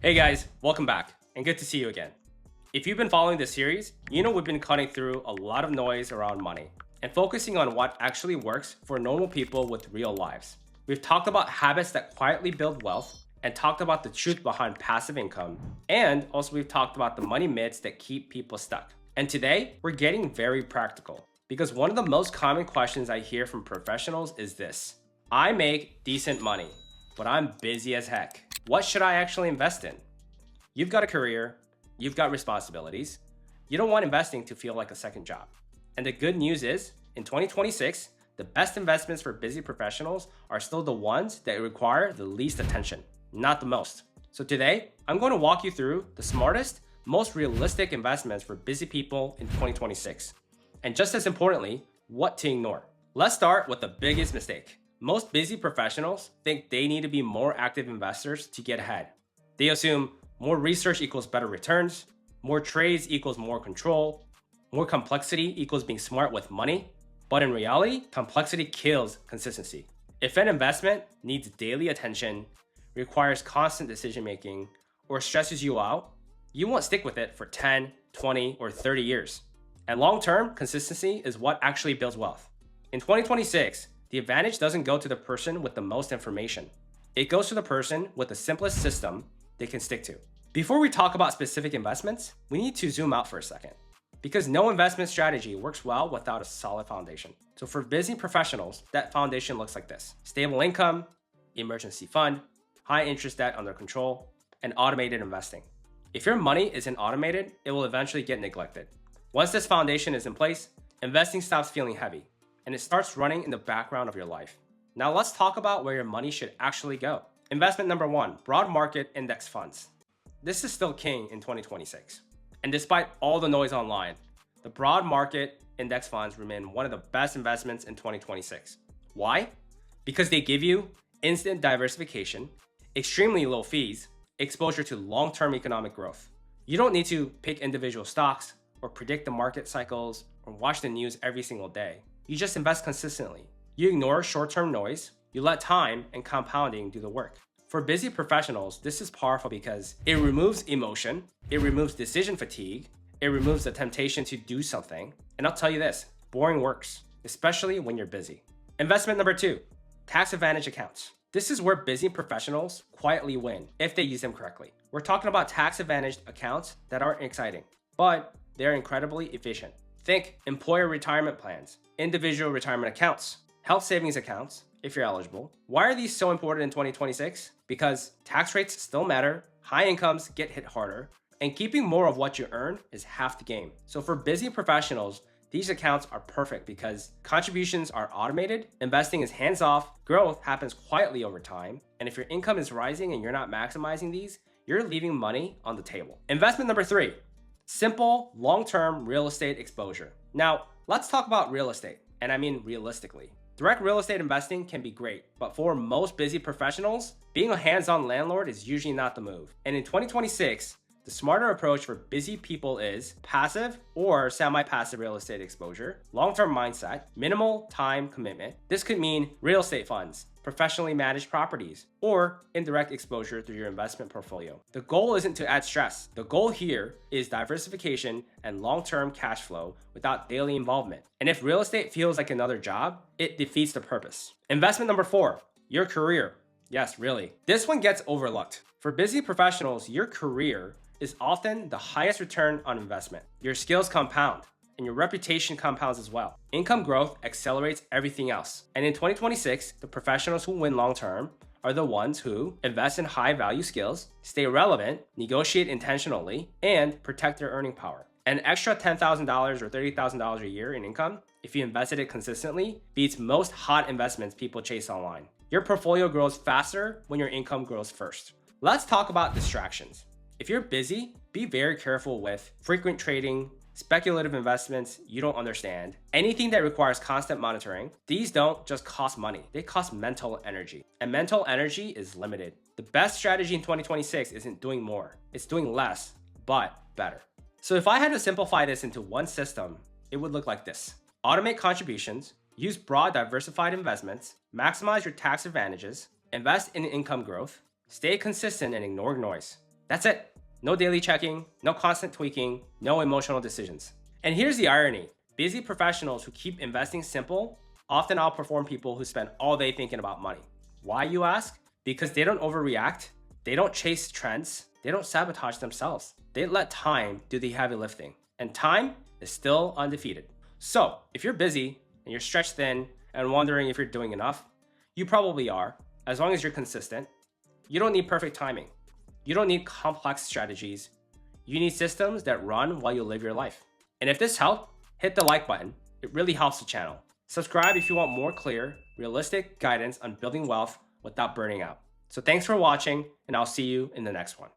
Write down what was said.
Hey guys, welcome back, and good to see you again. If you've been following this series, you know we've been cutting through a lot of noise around money and focusing on what actually works for normal people with real lives. We've talked about habits that quietly build wealth and talked about the truth behind passive income, and also we've talked about the money myths that keep people stuck. And today, we're getting very practical because one of the most common questions I hear from professionals is this: I make decent money, but I'm busy as heck. What should I actually invest in? You've got a career, you've got responsibilities. You don't want investing to feel like a second job. And the good news is, in 2026, the best investments for busy professionals are still the ones that require the least attention, not the most. So today, I'm going to walk you through the smartest, most realistic investments for busy people in 2026. And just as importantly, what to ignore. Let's start with the biggest mistake. Most busy professionals think they need to be more active investors to get ahead. They assume more research equals better returns, more trades equals more control, more complexity equals being smart with money. But in reality, complexity kills consistency. If an investment needs daily attention, requires constant decision making, or stresses you out, you won't stick with it for 10, 20, or 30 years. And long-term consistency is what actually builds wealth. In 2026, the advantage doesn't go to the person with the most information. It goes to the person with the simplest system they can stick to. Before we talk about specific investments, we need to zoom out for a second, because no investment strategy works well without a solid foundation. So for busy professionals, that foundation looks like this: stable income, emergency fund, high interest debt under control, and automated investing. If your money isn't automated, it will eventually get neglected. Once this foundation is in place, investing stops feeling heavy, and it starts running in the background of your life. Now let's talk about where your money should actually go. Investment number one, broad market index funds. This is still king in 2026. And despite all the noise online, the broad market index funds remain one of the best investments in 2026. Why? Because they give you instant diversification, extremely low fees, exposure to long-term economic growth. You don't need to pick individual stocks or predict the market cycles or watch the news every single day. You just invest consistently. You ignore short-term noise. You let time and compounding do the work. For busy professionals, this is powerful because it removes emotion, it removes decision fatigue, it removes the temptation to do something. And I'll tell you this, boring works, especially when you're busy. Investment number two, tax advantage accounts. This is where busy professionals quietly win if they use them correctly. We're talking about tax advantaged accounts that aren't exciting, but they're incredibly efficient. Think employer retirement plans, individual retirement accounts, health savings accounts, if you're eligible. Why are these so important in 2026? Because tax rates still matter, high incomes get hit harder, and keeping more of what you earn is half the game. So for busy professionals, these accounts are perfect because contributions are automated, investing is hands-off, growth happens quietly over time, and if your income is rising and you're not maximizing these, you're leaving money on the table. Investment number three, simple, long-term real estate exposure. Now, let's talk about real estate, and I mean realistically. Direct real estate investing can be great, but for most busy professionals, being a hands-on landlord is usually not the move. And in 2026, the smarter approach for busy people is passive or semi-passive real estate exposure, long-term mindset, minimal time commitment. This could mean real estate funds, professionally managed properties, or indirect exposure through your investment portfolio. The goal isn't to add stress. The goal here is diversification and long-term cash flow without daily involvement. And if real estate feels like another job, it defeats the purpose. Investment number four, your career. Yes, really. This one gets overlooked. For busy professionals, your career is often the highest return on investment. Your skills compound, and your reputation compounds as well. Income growth accelerates everything else. And in 2026, the professionals who win long-term are the ones who invest in high-value skills, stay relevant, negotiate intentionally, and protect their earning power. An extra $10,000 or $30,000 a year in income, if you invested it consistently, beats most hot investments people chase online. Your portfolio grows faster when your income grows first. Let's talk about distractions. If you're busy, be very careful with frequent trading, speculative investments you don't understand, anything that requires constant monitoring. These don't just cost money, they cost mental energy. And mental energy is limited. The best strategy in 2026 isn't doing more, it's doing less, but better. So if I had to simplify this into one system, it would look like this. Automate contributions, use broad diversified investments, maximize your tax advantages, invest in income growth, stay consistent and ignore noise. That's it. No daily checking, no constant tweaking, no emotional decisions. And here's the irony. Busy professionals who keep investing simple often outperform people who spend all day thinking about money. Why, you ask? Because they don't overreact, they don't chase trends, they don't sabotage themselves. They let time do the heavy lifting. And time is still undefeated. So, if you're busy and you're stretched thin and wondering if you're doing enough, you probably are, as long as you're consistent. You don't need perfect timing. You don't need complex strategies. You need systems that run while you live your life. And if this helped, hit the like button. It really helps the channel. Subscribe if you want more clear, realistic guidance on building wealth without burning out. So thanks for watching, and I'll see you in the next one.